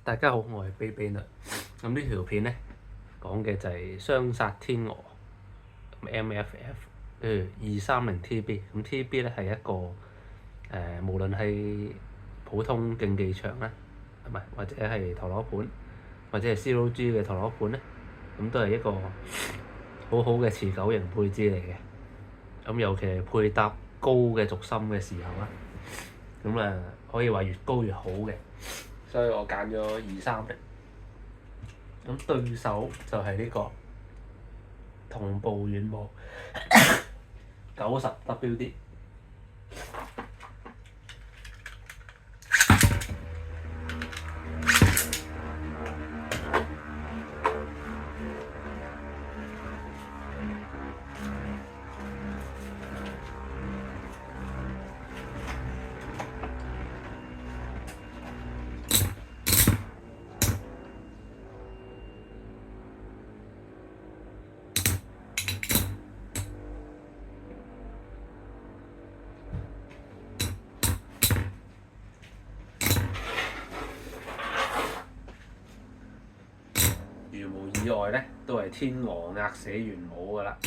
大家好，我係卑卑女。咁呢條片呢，講嘅就係雙殺天鵝，MFF 230TB。咁 TB 呢係一個無論係普通競技場啦，唔係或者係陀螺盤，或者係 COG 嘅陀螺盤呢，咁都係一個好好嘅持久型配置嚟嘅。咁尤其係配搭高嘅軸心嘅時候啦，咁可以話越高越好嘅。所以我揀咗230，咁對手就係呢個同步軟模90WD。如無意外呢，都係天鵝壓死元武㗎啦。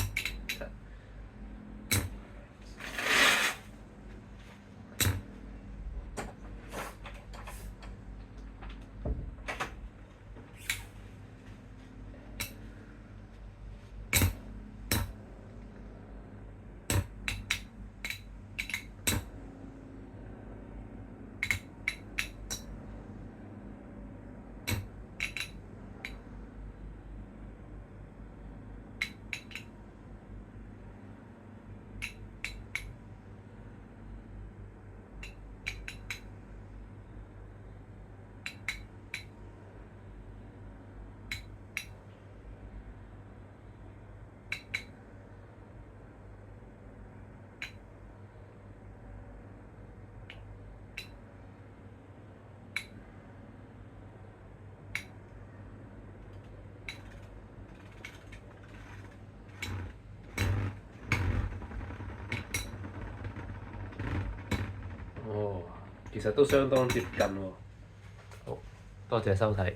其實都相當接近喎。好，多謝收睇。